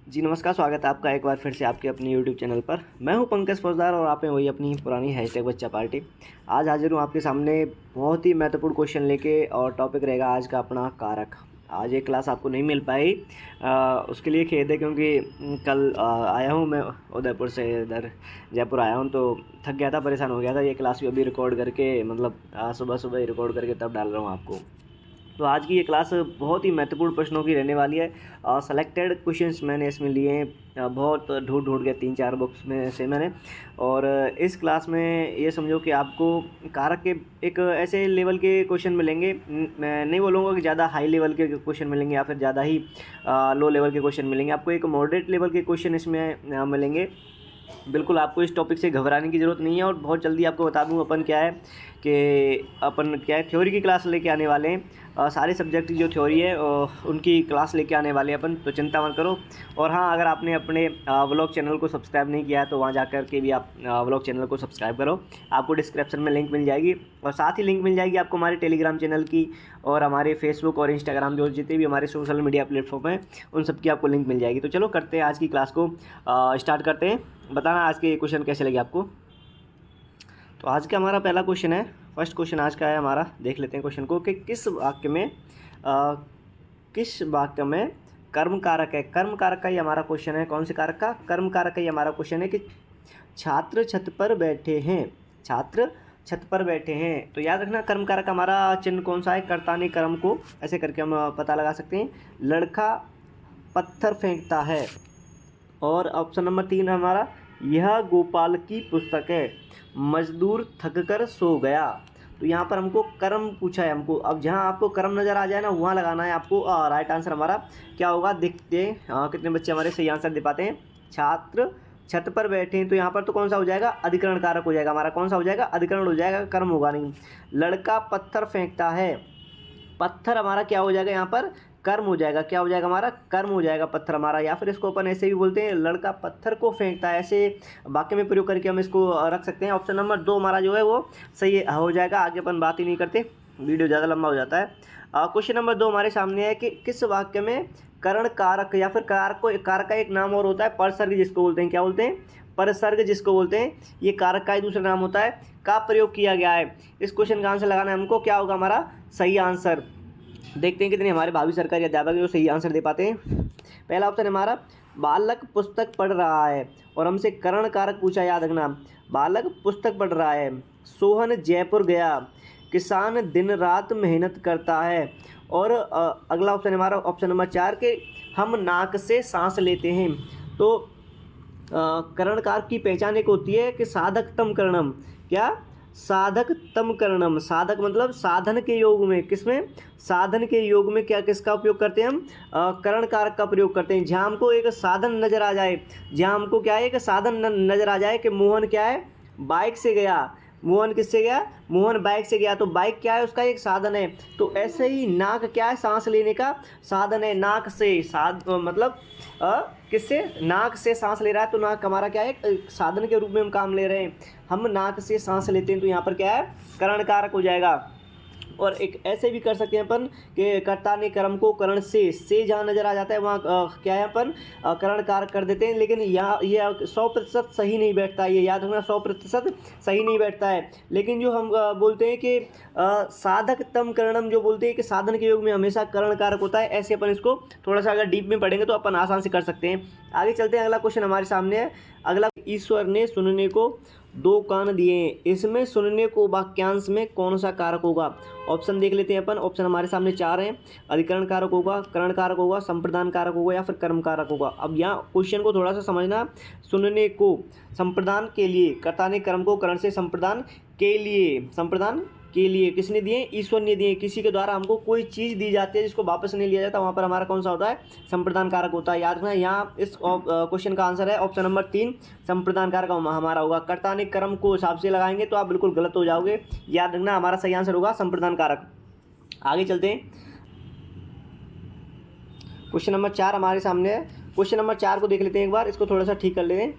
जी नमस्कार, स्वागत है आपका एक बार फिर से आपके अपने यूट्यूब चैनल पर। मैं हूं पंकज फौजदार और आप हैं वही अपनी पुरानी हैशटैग बच्चा पार्टी। आज हाजिर हूं आपके सामने बहुत ही महत्वपूर्ण क्वेश्चन लेके और टॉपिक रहेगा आज का अपना कारक। आज एक क्लास आपको नहीं मिल पाई, उसके लिए खेद है क्योंकि कल आया हूं मैं उदयपुर से इधर जयपुर आया हूं, तो थक गया था, परेशान हो गया था। ये क्लास भी अभी रिकॉर्ड करके मतलब सुबह सुबह ही रिकॉर्ड करके तब डाल रहा हूँ आपको। तो आज की ये क्लास बहुत ही महत्वपूर्ण प्रश्नों की रहने वाली है। सेलेक्टेड क्वेश्चंस मैंने इसमें लिए हैं, बहुत ढूंढ के 3-4 बुक्स में से मैंने। और इस क्लास में ये समझो कि आपको कारक के एक ऐसे लेवल के क्वेश्चन मिलेंगे। मैं नहीं बोलूँगा कि ज़्यादा हाई लेवल के क्वेश्चन मिलेंगे या फिर ज़्यादा ही लो लेवल के क्वेश्चन मिलेंगे। आपको एक मॉडरेट लेवल के क्वेश्चन इसमें मिलेंगे। बिल्कुल आपको इस टॉपिक से घबराने की ज़रूरत नहीं है। और बहुत जल्दी आपको बता दूं अपन क्या है थ्योरी की क्लास लेके आने वाले हैं। सारे सब्जेक्ट की जो थ्योरी है उनकी क्लास लेके आने वाले हैं अपन, तो चिंता मत करो। और हाँ, अगर आपने अपने व्लॉग चैनल को सब्सक्राइब नहीं किया है तो वहाँ जा कर के भी आप व्लॉग चैनल को सब्सक्राइब करो। आपको डिस्क्रिप्शन में लिंक मिल जाएगी और साथ ही लिंक मिल जाएगी आपको हमारे टेलीग्राम चैनल की और हमारे फेसबुक और इंस्टाग्राम जो जितने भी हमारे सोशल मीडिया प्लेटफॉर्म हैं उन सब की आपको लिंक मिल जाएगी। तो चलो करते हैं आज की क्लास को, स्टार्ट करते हैं। बताना आज के क्वेश्चन कैसे लगे आपको। तो आज का हमारा पहला क्वेश्चन है, फर्स्ट क्वेश्चन आज का है हमारा। देख लेते हैं क्वेश्चन को कि किस वाक्य में कर्म कारक है। कर्म कारक का ये हमारा क्वेश्चन है। कौन से कारक का? कर्म कारक का ये हमारा क्वेश्चन है कि छात्र छत पर बैठे हैं। छात्र छत पर बैठे हैं। तो याद रखना कर्म कारक हमारा चिन्ह कौन सा है? कर्ता ने कर्म को, ऐसे करके हम पता लगा सकते हैं। लड़का पत्थर फेंकता है। और ऑप्शन नंबर 3 हमारा, यह गोपाल की पुस्तक है। मजदूर थककर सो गया। तो यहाँ पर हमको कर्म पूछा है हमको। अब जहाँ आपको कर्म नज़र आ जाए ना वहाँ लगाना है आपको। राइट आंसर हमारा क्या होगा देखते हैं। कितने बच्चे हमारे सही आंसर दे पाते हैं। छात्र छत पर बैठे हैं, तो यहाँ पर तो कौन सा हो जाएगा? अधिकरण कारक हो जाएगा हमारा। कौन सा हो जाएगा? अधिकरण हो जाएगा, कर्म होगा नहीं। लड़का पत्थर फेंकता है। पत्थर हमारा क्या हो जाएगा यहाँ पर? कर्म हो जाएगा। क्या हो जाएगा हमारा? कर्म हो जाएगा पत्थर हमारा। या फिर इसको अपन ऐसे भी बोलते हैं, लड़का पत्थर को फेंकता है। ऐसे वाक्य में प्रयोग करके हम इसको रख सकते हैं। ऑप्शन नंबर 2 हमारा जो है वो सही हो जाएगा। आगे अपन बात ही नहीं करते, वीडियो ज़्यादा लंबा हो जाता है। क्वेश्चन नंबर 2 हमारे सामने है कि किस वाक्य में करण कारक या फिर कारक का एक नाम और होता है परसर्ग, जिसको बोलते हैं। क्या बोलते हैं? परसर्ग जिसको बोलते हैं। ये कारक का ही दूसरा नाम होता है, का प्रयोग किया गया है। इस क्वेश्चन का आंसर लगाना है हमको। क्या होगा हमारा सही आंसर? देखते हैं कितने हमारे भावी सरकारी अध्यापक जो सही आंसर दे पाते हैं। पहला ऑप्शन हमारा, बालक पुस्तक पढ़ रहा है और हमसे करण कारक पूछा। याद रखना, बालक पुस्तक पढ़ रहा है। सोहन जयपुर गया। किसान दिन रात मेहनत करता है। और अगला ऑप्शन हमारा ऑप्शन नंबर 4 के हम नाक से सांस लेते हैं। तो करण कारक की पहचान एक होती है कि साधक तम करणम। क्या? साधक तम करणम। साधक मतलब साधन के योग में, किसमें? साधन के योग में क्या किसका उपयोग करते हैं हम? करण कारक का प्रयोग करते हैं। जहाँ हमको एक साधन नजर आ जाए, जहाँ हमको क्या है, एक साधन नजर आ जाए कि मोहन क्या है, बाइक से गया। मोहन किससे गया? मोहन बाइक से गया। तो बाइक क्या है? उसका एक साधन है। तो ऐसे ही नाक क्या है? सांस लेने का साधन है। नाक से मतलब किससे? नाक से सांस ले रहा है, तो नाक हमारा क्या है? एक साधन के रूप में हम काम ले रहे हैं। हम नाक से सांस लेते हैं, तो यहाँ पर क्या है? करण कारक हो जाएगा। और एक ऐसे भी कर सकते हैं अपन कि कर्ता ने कर्म को करण से जहाँ नज़र आ जाता है वहाँ क्या है अपन करण कारक कर देते हैं। लेकिन यहाँ ये 100% सही नहीं बैठता है। ये याद रखना, 100% सही नहीं बैठता है। लेकिन जो हम बोलते हैं कि साधक तम करणम, जो बोलते हैं कि साधन के योग में हमेशा करण कारक होता है, ऐसे अपन इसको थोड़ा सा अगर डीप में पढ़ेंगे तो अपन आसान से कर सकते हैं। आगे चलते हैं, अगला क्वेश्चन हमारे सामने है। अगला, ईश्वर ने सुनने को 2 कान दिए। इसमें सुनने को वाक्यांश में कौन सा कारक होगा? ऑप्शन देख लेते हैं अपन। ऑप्शन हमारे सामने 4 हैं। अधिकरण कारक होगा, करण कारक होगा, संप्रदान कारक होगा या फिर कर्म कारक होगा। अब यहाँ क्वेश्चन को थोड़ा सा समझना। सुनने को संप्रदान के लिए, कर्ता ने कर्म को करण से संप्रदान के लिए किसने दिए? ईश्वर ने दिए। किसी के द्वारा हमको कोई चीज़ दी जाती है जिसको वापस नहीं लिया जाता, वहाँ पर हमारा कौन सा होता है? संप्रदान कारक होता है। याद रखना, यहाँ इस क्वेश्चन का आंसर है ऑप्शन नंबर 3, संप्रदान कारक हमारा होगा। कर्ता ने कर्म को हिसाब से लगाएंगे तो आप बिल्कुल गलत हो जाओगे। याद रखना, हमारा सही आंसर होगा संप्रदान कारक। आगे चलते हैं, क्वेश्चन नंबर 4 हमारे सामने है। क्वेश्चन नंबर 4 को देख लेते हैं एक बार, इसको थोड़ा सा ठीक कर लेते हैं।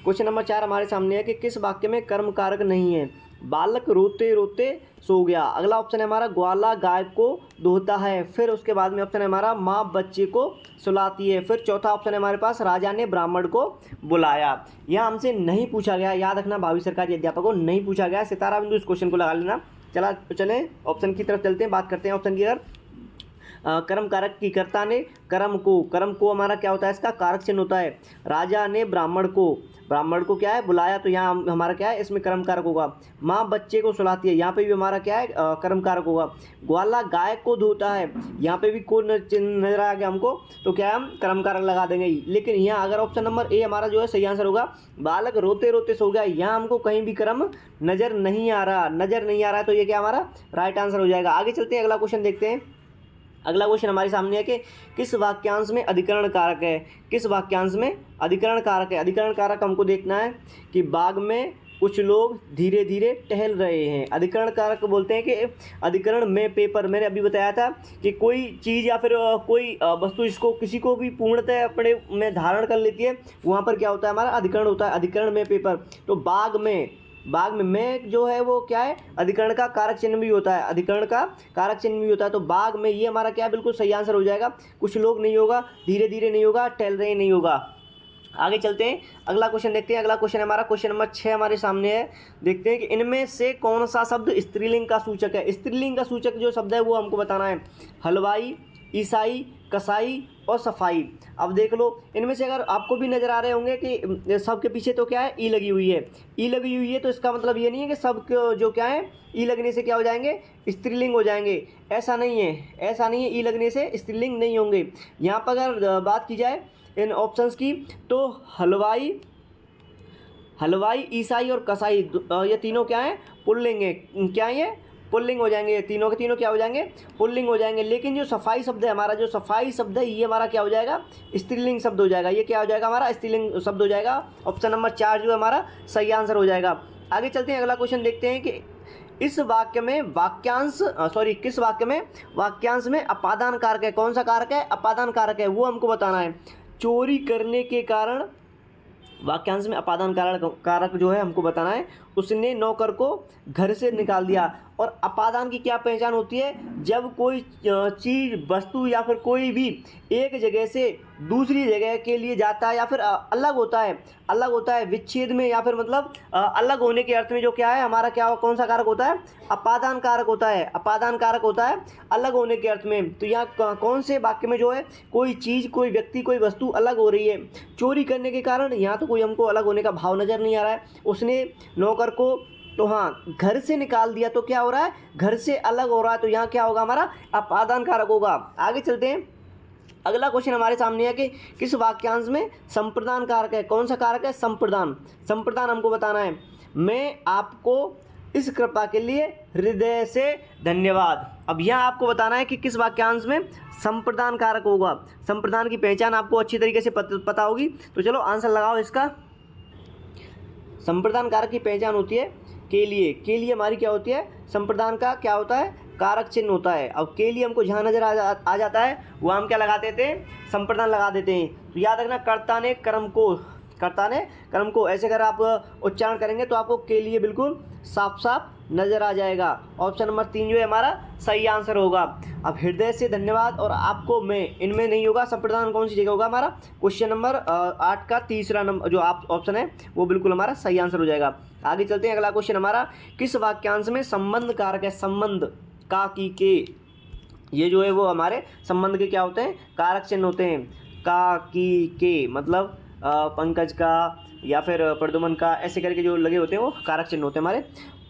क्वेश्चन नंबर 4 हमारे सामने है कि किस वाक्य में कर्म कारक नहीं है। बालक रोते रोते सो गया। अगला ऑप्शन है हमारा ग्वाला गाय को दूहता है। फिर उसके बाद में ऑप्शन है हमारा माँ बच्चे को सुलाती है। फिर चौथा ऑप्शन है हमारे पास राजा ने ब्राह्मण को बुलाया। यह हमसे नहीं पूछा गया, याद रखना भावी सरकारी अध्यापकों नहीं पूछा गया। सितारा बिंदु इस क्वेश्चन को लगा लेना। चलें ऑप्शन की तरफ चलते हैं, बात करते हैं ऑप्शन की। अगर कर्म कारक की कर्ता ने कर्म को हमारा क्या होता है, इसका कारक चिन्ह होता है। राजा ने ब्राह्मण को क्या है बुलाया, तो यहाँ हमारा क्या है, इसमें कर्म कारक होगा। माँ बच्चे को सुलाती है, यहाँ पे भी हमारा क्या है कर्म कारक होगा। ग्वाला गाय को धोता है, यहाँ पे भी को चिन्ह नजर आ गया हमको, तो क्या है हम कर्म कारक लगा देंगे। लेकिन यहाँ अगर ऑप्शन नंबर ए हमारा जो है सही आंसर होगा, बालक रोते रोते सो गया, यहाँ हमको कहीं भी कर्म नजर नहीं आ रहा है, तो ये क्या हमारा राइट आंसर हो जाएगा। आगे चलते हैं, अगला क्वेश्चन देखते हैं। अगला क्वेश्चन हमारे सामने है कि किस वाक्यांश में अधिकरण कारक है। किस वाक्यांश में अधिकरण कारक है। अधिकरण कारक हमको देखना है कि बाग में कुछ लोग धीरे धीरे टहल रहे हैं। अधिकरण कारक बोलते हैं कि अधिकरण में पेपर, मैंने अभी बताया था कि कोई चीज़ या फिर कोई वस्तु जिसको किसी को भी पूर्णतः अपने में धारण कर लेती है, वहाँ पर क्या होता है हमारा अधिकरण होता है। अधिकरण में पेपर, तो बाग में जो है वो क्या है अधिकरण का कारक चिन्ह भी होता है। अधिकरण का कारक चिन्ह भी होता है, तो बाग में ये हमारा क्या है बिल्कुल सही आंसर हो जाएगा। कुछ लोग नहीं होगा, धीरे धीरे नहीं होगा, टहल रहे नहीं होगा। आगे चलते हैं, अगला क्वेश्चन देखते हैं। अगला क्वेश्चन हमारा क्वेश्चन नंबर 6 हमारे सामने है। देखते हैं कि इनमें से कौन सा शब्द स्त्रीलिंग का सूचक है। स्त्रीलिंग का सूचक जो शब्द है वो हमको बताना है। हलवाई, ईसाई, कसाई और सफाई। अब देख लो, इनमें से अगर आपको भी नज़र आ रहे होंगे कि सबके पीछे तो क्या है ई लगी हुई है। ई लगी हुई है तो इसका मतलब ये नहीं है कि सब जो क्या है ई लगने से क्या हो जाएंगे स्त्रीलिंग हो जाएंगे। ऐसा नहीं है, ई लगने से स्त्रीलिंग नहीं होंगे। यहाँ पर अगर बात की जाए इन ऑप्शंस की, तो हलवाई, ईसाई और कसाई, ये तीनों क्या है पुल्लिंग है। क्या है ये पुल्लिंग हो जाएंगे। तीनों के तीनों क्या हो जाएंगे पुल्लिंग हो जाएंगे। लेकिन जो सफाई शब्द है हमारा, जो सफाई शब्द है ये हमारा क्या हो जाएगा स्त्रीलिंग शब्द हो जाएगा। ये क्या हो जाएगा हमारा स्त्रीलिंग शब्द हो जाएगा। ऑप्शन नंबर 4 जो है हमारा सही आंसर हो जाएगा। आगे चलते हैं, अगला क्वेश्चन देखते हैं कि किस वाक्य में वाक्यांश में अपादान कारक है। कौन सा कारक है अपादान कारक है, वो हमको बताना है। चोरी करने के कारण वाक्यांश में अपादान कारक जो है हमको बताना है। उसने नौकर को घर से निकाल दिया। और अपादान की क्या पहचान होती है, जब कोई चीज़ वस्तु या फिर कोई भी एक जगह से दूसरी जगह के लिए जाता है या फिर अलग होता है विच्छेद में, या फिर मतलब अलग होने के अर्थ में जो क्या है हमारा क्या कौन सा कारक होता है अपादान कारक होता है अलग होने के अर्थ में। तो यहाँ कौन से वाक्य में जो है कोई चीज़, कोई व्यक्ति, कोई वस्तु अलग हो रही है चोरी करने के कारण, यहाँ तो कोई हमको अलग होने का भाव नज़र नहीं आ रहा है। उसने नौकर को तो हाँ घर से निकाल दिया, तो क्या हो रहा है घर से अलग हो रहा है, तो यहाँ क्या होगा हमारा अपादान कारक होगा। आगे चलते हैं, अगला क्वेश्चन हमारे सामने है कि किस वाक्यांश में संप्रदान कारक है। कौन सा कारक है संप्रदान हमको बताना है। मैं आपको इस कृपा के लिए हृदय से धन्यवाद। अब यहाँ आपको बताना है कि किस वाक्यांश में संप्रदान कारक होगा। संप्रदान की पहचान आपको अच्छी तरीके से पता होगी, तो चलो आंसर लगाओ इसका। संप्रदान कारक की पहचान होती है के लिए हमारी क्या होती है संप्रदान का क्या होता है कारक चिन्ह होता है। अब के लिए हमको जहाँ नजर आ जाता है वो हम क्या लगा देते हैं संप्रदान लगा देते हैं। तो याद रखना कर्ता ने कर्म को ऐसे अगर आप उच्चारण करेंगे तो आपको के लिए बिल्कुल साफ साफ नज़र आ जाएगा। ऑप्शन नंबर 3 जो है हमारा सही आंसर होगा। अब हृदय से धन्यवाद और आपको मैं, इनमें नहीं होगा। संप्रदान कौन सी जगह होगा हमारा क्वेश्चन नंबर 8 का तीसरा नंबर जो आप ऑप्शन है वो बिल्कुल हमारा सही आंसर हो जाएगा। आगे चलते हैं, अगला क्वेश्चन हमारा किस वाक्यांश में संबंध कारक है। संबंध का की के, ये जो है वो हमारे संबंध के क्या होते हैं कारक चिन्ह होते हैं। का की के मतलब पंकज का या फिर प्रदुमन का, ऐसे करके जो लगे होते हैं वो कारक चिन्ह होते हैं हमारे।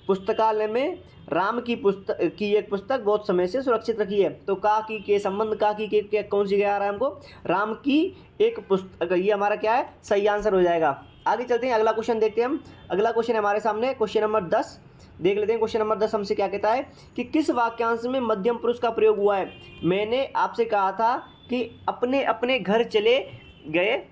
पुस्तकालय में राम की एक पुस्तक बहुत समय से सुरक्षित रखी है। तो का की के संबंध का की के कौन सी जगह आ रहा है हमको राम की एक पुस्तक, ये हमारा क्या है सही आंसर हो जाएगा। आगे चलते हैं, अगला क्वेश्चन देखते हैं हम। अगला क्वेश्चन हमारे सामने क्वेश्चन नंबर 10 देख लेते हैं। क्वेश्चन नंबर 10 हमसे क्या कहता है कि किस वाक्यांश में मध्यम पुरुष का प्रयोग हुआ है। मैंने आपसे कहा था कि अपने अपने घर चले गए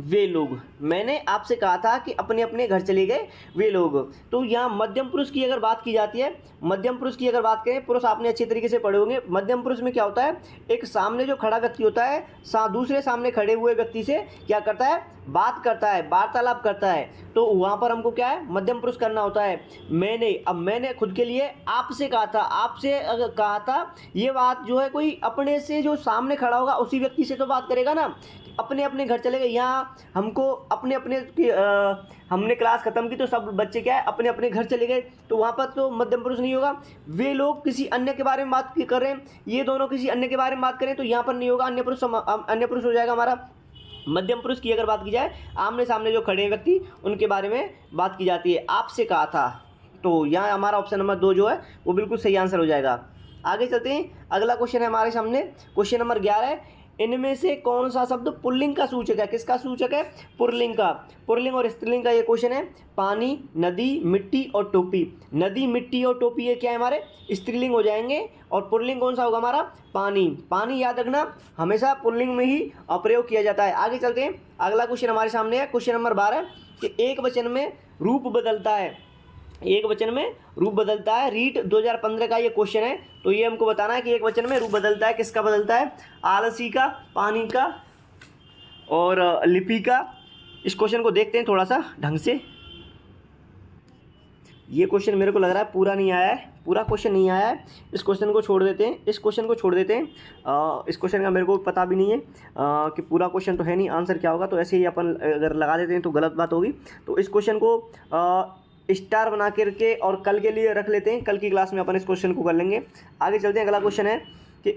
वे लोग। मैंने आपसे कहा था कि अपने अपने घर चले गए वे लोग। तो यहाँ मध्यम पुरुष की अगर बात की जाती है, मध्यम पुरुष की अगर बात करें, पुरुष आपने अच्छे तरीके से पढ़े होंगे। मध्यम पुरुष में क्या होता है एक सामने जो खड़ा व्यक्ति होता है दूसरे सामने खड़े हुए व्यक्ति से क्या करता है बात करता है, वार्तालाप करता है, तो वहाँ पर हमको क्या है, मध्यम पुरुष करना होता है। मैंने, अब मैंने खुद के लिए आपसे कहा था, आपसे अगर कहा था, ये बात जो है कोई अपने से जो सामने खड़ा होगा उसी व्यक्ति से तो बात करेगा ना। अपने अपने घर चले गए, यहाँ हमको अपने अपने हमने क्लास ख़त्म की तो सब बच्चे क्या है अपने अपने घर चले गए, तो वहाँ पर तो मध्यम पुरुष नहीं होगा। वे लोग किसी अन्य के बारे में बात कर रहे हैं, ये दोनों किसी अन्य के बारे में बात करें तो यहाँ पर नहीं होगा, अन्य पुरुष हो जाएगा हमारा। मध्यम पुरुष की अगर बात की जाए, आमने सामने जो खड़े हैं व्यक्ति उनके बारे में बात की जाती है। आपसे कहा था, तो यहाँ हमारा ऑप्शन नंबर 2 जो है वो बिल्कुल सही आंसर हो जाएगा। आगे चलते हैं, अगला क्वेश्चन है हमारे सामने, क्वेश्चन नंबर 11 है, इनमें से कौन सा शब्द पुल्लिंग का सूचक है? किसका सूचक है? पुल्लिंग का। पुल्लिंग और स्त्रीलिंग का ये क्वेश्चन है। पानी, नदी, मिट्टी और टोपी। नदी, मिट्टी और टोपी ये क्या है हमारे स्त्रीलिंग हो जाएंगे, और पुल्लिंग कौन सा होगा हमारा? पानी। पानी याद रखना हमेशा पुल्लिंग में ही प्रयोग किया जाता है। आगे चलते हैं, अगला क्वेश्चन हमारे सामने है, क्वेश्चन नंबर 12 कि एक वचन में रूप बदलता है, एक वचन में रूप बदलता है। रीट 2015 का ये क्वेश्चन है, तो ये हमको बताना है कि एक वचन में रूप बदलता है, किसका बदलता है? आलसी का, पानी का और लिपि का। इस क्वेश्चन को देखते हैं थोड़ा सा ढंग से। ये क्वेश्चन मेरे को लग रहा है पूरा नहीं आया है, पूरा क्वेश्चन नहीं आया है, इस क्वेश्चन को छोड़ देते हैं, इस क्वेश्चन को छोड़ देते हैं। इस क्वेश्चन का मेरे को पता भी नहीं है कि पूरा क्वेश्चन तो है नहीं, आंसर क्या होगा, तो ऐसे ही अपन अगर लगा देते हैं तो गलत बात होगी। तो इस क्वेश्चन को स्टार बना करके और कल के लिए रख लेते हैं, कल की क्लास में अपन इस क्वेश्चन को कर लेंगे। आगे चलते हैं, अगला क्वेश्चन है कि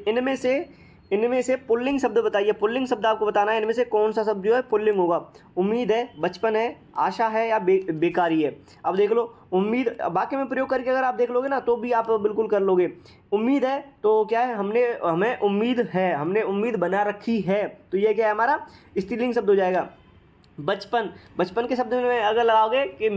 इनमें से पुल्लिंग शब्द बताइए। पुल्लिंग शब्द आपको बताना है, इनमें से कौन सा शब्द जो है पुल्लिंग होगा? उम्मीद है, बचपन है, आशा है या बेकारी है। अब देख लो, उम्मीद वाक्य में प्रयोग करके अगर आप देख लोगे ना तो भी आप बिल्कुल कर लोगे। उम्मीद है तो क्या है, हमें उम्मीद है, हमने उम्मीद बना रखी है, तो ये क्या है हमारा स्त्रीलिंग शब्द हो जाएगा। बचपन, बचपन के शब्द में अगर लगाओगे कि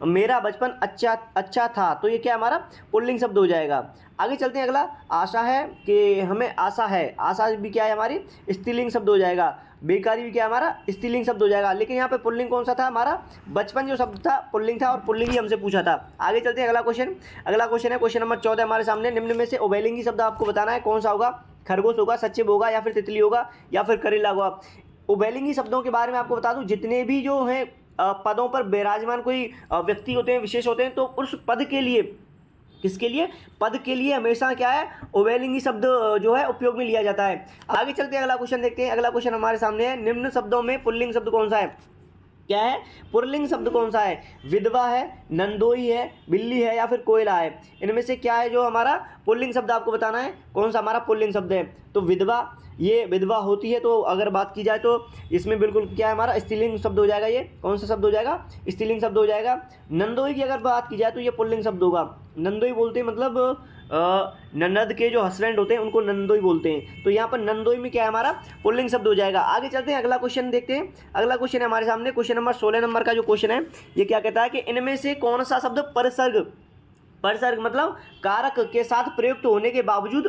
मेरा बचपन अच्छा था, तो ये क्या हमारा पुल्लिंग शब्द हो जाएगा। आगे चलते हैं, अगला आशा है कि हमें आशा है, आशा भी क्या है हमारी स्त्रीलिंग शब्द हो जाएगा। बेकारी भी क्या हमारा स्त्रीलिंग शब्द हो जाएगा। लेकिन यहाँ पे पुल्लिंग कौन सा था हमारा? बचपन जो शब्द था पुल्लिंग था, और पुल्लिंग ही हमसे पूछा था। आगे चलते हैं, अगला क्वेश्चन है क्वेश्चन नंबर 14 हमारे सामने। निम्न में से उभयलिंगी शब्द आपको बताना है, कौन सा होगा? खरगोश होगा, सचिव होगा या फिर तितली होगा या फिर करेला होगा। उभयलिंगी शब्दों के बारे में आपको बता दूं, जितने भी जो हैं पदों पर विराजमान कोई व्यक्ति होते हैं, विशेष होते हैं, तो उस पद के लिए, किसके लिए? पद के लिए हमेशा क्या है उभयलिंगी शब्द जो है उपयोग में लिया जाता है। आगे चलते हैं, अगला क्वेश्चन देखते हैं। अगला क्वेश्चन हमारे सामने है, निम्न शब्दों में पुल्लिंग शब्द कौन सा है? क्या है पुल्लिंग शब्द कौन सा है? विधवा है, नंदोई है, बिल्ली है या फिर कोयला है। इनमें से क्या है जो हमारा पुल्लिंग शब्द आपको बताना है, कौन सा हमारा पुल्लिंग शब्द है? तो विधवा, ये विधवा होती है, तो अगर बात की जाए तो इसमें बिल्कुल क्या है हमारा स्त्रीलिंग शब्द हो जाएगा। ये कौन सा शब्द हो जाएगा? स्त्रीलिंग शब्द हो जाएगा। नंदोई की अगर बात की जाए तो ये पुल्लिंग शब्द होगा। नंदोई बोलते हैं मतलब ननद के जो हस्बैंड होते हैं उनको नंदोई बोलते हैं, तो यहाँ पर नंदोई में क्या है हमारा पुल्लिंग शब्द हो जाएगा। आगे चलते हैं, अगला क्वेश्चन देखते हैं। अगला क्वेश्चन है हमारे सामने, क्वेश्चन नंबर 16 नंबर का जो क्वेश्चन है, ये क्या कहता है कि इनमें से कौन सा शब्द परसर्ग, परसर्ग मतलब कारक के साथ प्रयुक्त होने के बावजूद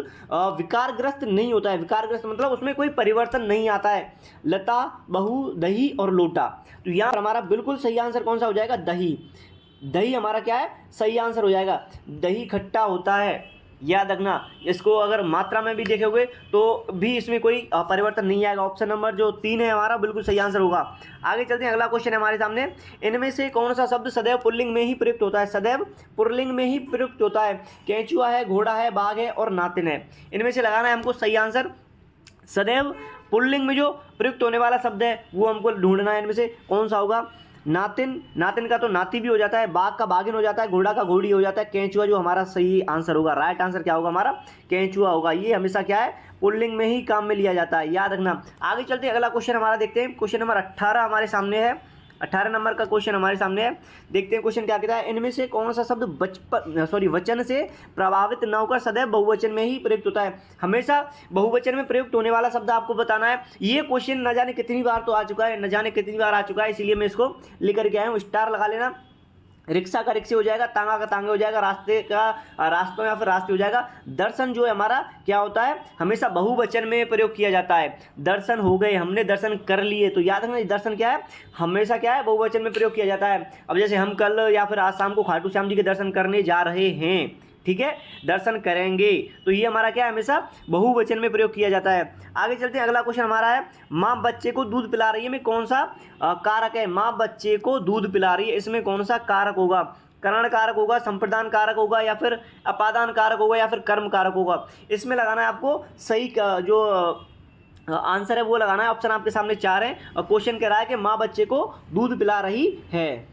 विकारग्रस्त नहीं होता है। विकारग्रस्त मतलब उसमें कोई परिवर्तन नहीं आता है। लता, बहू, दही और लोटा। तो यहाँ पर हमारा बिल्कुल सही आंसर कौन सा हो जाएगा? दही। दही हमारा क्या है? सही आंसर हो जाएगा। दही खट्टा होता है, याद रखना। इसको अगर मात्रा में भी देखोगे तो भी इसमें कोई परिवर्तन नहीं आएगा। ऑप्शन नंबर जो 3 है हमारा बिल्कुल सही आंसर होगा। आगे चलते हैं, अगला क्वेश्चन है हमारे सामने। इनमें से कौन सा शब्द सदैव पुल्लिंग में ही प्रयुक्त होता है? सदैव पुल्लिंग में ही प्रयुक्त होता है। केंचुआ है, घोड़ा है, बाघ है और नातिन है। इनमें से लगाना है हमको सही आंसर। सदैव पुल्लिंग में जो प्रयुक्त होने वाला शब्द है वो हमको ढूंढना है, इनमें से कौन सा होगा। नातिन, नातिन का तो नाती भी हो जाता है, बाघ का बाघिन हो जाता है, घोड़ा का घोड़ी हो जाता है, केंचुआ जो हमारा सही आंसर होगा। राइट आंसर क्या होगा हमारा? केंचुआ होगा। ये हमेशा क्या है पुल्लिंग में ही काम में लिया जाता है, याद रखना। आगे चलते हैं, अगला क्वेश्चन हमारा देखते हैं। क्वेश्चन नंबर 18 हमारे सामने है, 18 नंबर का क्वेश्चन हमारे सामने है। देखते हैं क्वेश्चन क्या कहता है। इनमें से कौन सा शब्द वचन से प्रभावित न होकर सदैव बहुवचन में ही प्रयुक्त होता है? हमेशा बहुवचन में प्रयुक्त होने वाला शब्द आपको बताना है। ये क्वेश्चन न जाने कितनी बार तो आ चुका है, न जाने कितनी बार आ चुका है, इसीलिए मैं इसको लेकर के आया हूँ। स्टार लगा लेना। रिक्शा का रिक्शे हो जाएगा, तांगा का तांगे हो जाएगा, रास्ते का रास्तों या फिर रास्ते हो जाएगा। दर्शन जो है हमारा क्या होता है? हमेशा बहुवचन में प्रयोग किया जाता है। दर्शन हो गए, हमने दर्शन कर लिए, तो याद रखना दर्शन क्या है? हमेशा क्या है? बहुवचन में प्रयोग किया जाता है। अब जैसे हम कल या फिर आज शाम को खाटू श्याम जी के दर्शन करने जा रहे हैं, ठीक है, दर्शन करेंगे। तो ये हमारा क्या है, हमेशा बहुवचन में प्रयोग किया जाता है। आगे चलते हैं, अगला क्वेश्चन हमारा है माँ बच्चे को दूध पिला रही है में कौन सा कारक है। माँ बच्चे को दूध पिला रही है, इसमें कौन सा कारक होगा। करण कारक होगा, संप्रदान कारक होगा, या फिर अपादान कारक होगा, या फिर कर्म कारक होगा। इसमें लगाना है आपको सही जो आंसर है वो लगाना है। ऑप्शन आपके सामने 4 है और क्वेश्चन कह रहा है कि माँ बच्चे को दूध पिला रही है।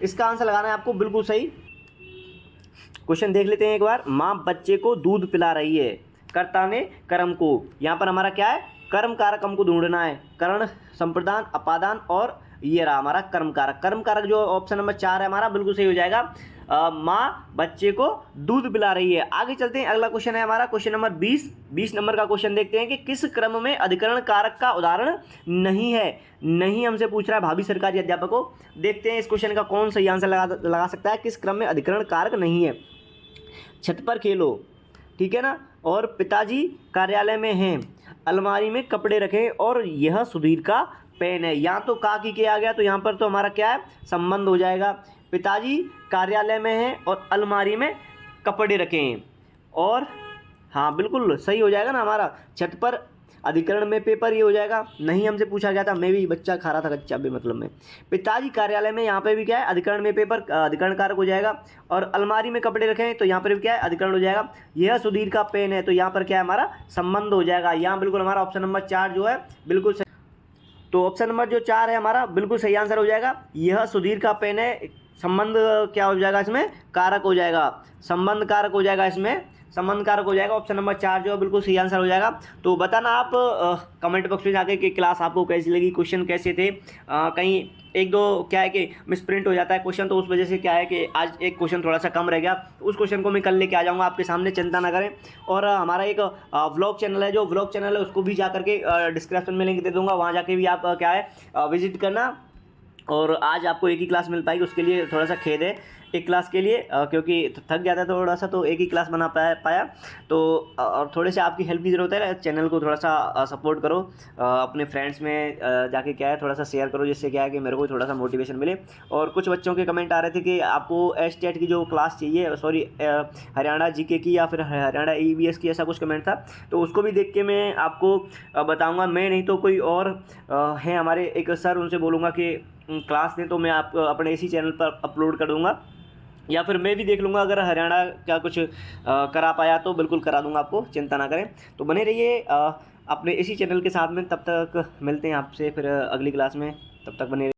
इसका आंसर लगाना है आपको बिल्कुल सही। क्वेश्चन देख लेते हैं एक बार। माँ बच्चे को दूध पिला रही है, कर्ता ने कर्म को, यहाँ पर हमारा क्या है, कर्म कारक हमको ढूंढना है। करण, संप्रदान, अपादान और ये रहा हमारा कर्म कारक। कर्म कारक जो ऑप्शन नंबर 4 है हमारा बिल्कुल सही हो जाएगा। माँ बच्चे को दूध पिला रही है। आगे चलते हैं, अगला क्वेश्चन है हमारा क्वेश्चन नंबर 20 नंबर का क्वेश्चन देखते हैं कि किस क्रम में अधिकरण कारक का उदाहरण नहीं है। नहीं हमसे पूछ रहा है भावी सरकारी अध्यापकों। देखते हैं इस क्वेश्चन का कौन सही आंसर लगा सकता है। किस क्रम में अधिकरण कारक नहीं है। छत पर खेलो, ठीक है ना, और पिताजी कार्यालय में हैं, अलमारी में कपड़े रखें और यह सुधीर का पेन है। यहाँ तो का की के आ गया, तो यहाँ पर तो हमारा क्या है, संबंध हो जाएगा। पिताजी कार्यालय में हैं और अलमारी में कपड़े रखें, और हाँ बिल्कुल सही हो जाएगा ना हमारा। छत पर अधिकरण में पेपर ये हो जाएगा। नहीं हमसे पूछा गया था, मैं भी बच्चा खा रहा था कच्चा भी मतलब में। पिताजी कार्यालय में, यहाँ पे भी क्या है, अधिकरण में पेपर, अधिकरण कारक हो जाएगा। और अलमारी में कपड़े रखें, तो यहाँ पर भी क्या है, अधिकरण हो जाएगा। यह सुधीर का पेन है, तो यहाँ पर क्या है, हमारा संबंध हो जाएगा। यहाँ बिल्कुल हमारा ऑप्शन नंबर 4 जो है बिल्कुल सही। तो ऑप्शन नंबर जो 4 है हमारा बिल्कुल सही आंसर हो जाएगा। यह सुधीर का पेन है, संबंध क्या हो जाएगा इसमें, कारक हो जाएगा, संबंध कारक हो जाएगा, इसमें संबंध कारक हो जाएगा। ऑप्शन नंबर 4 जो है बिल्कुल सही आंसर हो जाएगा। तो बताना आप कमेंट बॉक्स में जाके कि क्लास आपको कैसी लगी, क्वेश्चन कैसे थे। कहीं एक दो क्या है कि मिसप्रिंट हो जाता है क्वेश्चन, तो उस वजह से क्या है कि आज एक क्वेश्चन थोड़ा सा कम रह गया। उस क्वेश्चन को मैं कल लेके आ जाऊँगा आपके सामने, चिंता ना करें। और हमारा एक व्लॉग चैनल है, जो व्लॉग चैनल है उसको भी जा करके डिस्क्रिप्शन में लिंक दे दूँगा, वहाँ जाके भी आप क्या है विजिट करना। और आज आपको एक ही क्लास मिल पाएगी, उसके लिए थोड़ा सा खेद है एक क्लास के लिए, क्योंकि थक गया था थोड़ा सा, तो एक ही क्लास बना पाया। तो और थोड़े से आपकी हेल्प की ज़रूरत है। चैनल को थोड़ा सा सपोर्ट करो, अपने फ्रेंड्स में जाके क्या है थोड़ा सा शेयर करो, जिससे क्या है कि मेरे को थोड़ा सा मोटिवेशन मिले। और कुछ बच्चों के कमेंट आ रहे थे कि आपको STET की जो क्लास चाहिए, सॉरी हरियाणा GK की या फिर हरियाणा EVS की, ऐसा कुछ कमेंट था। तो उसको भी देख के मैं आपको बताऊँगा। मैं नहीं तो कोई और है हमारे एक सर, उनसे बोलूँगा कि क्लास दें, तो मैं आप अपने इसी चैनल पर अपलोड कर दूँगा, या फिर मैं भी देख लूँगा अगर हरियाणा का कुछ करा पाया तो बिल्कुल करा दूँगा आपको, चिंता ना करें। तो बने रहिए अपने इसी चैनल के साथ में। तब तक मिलते हैं आपसे फिर अगली क्लास में, तब तक बने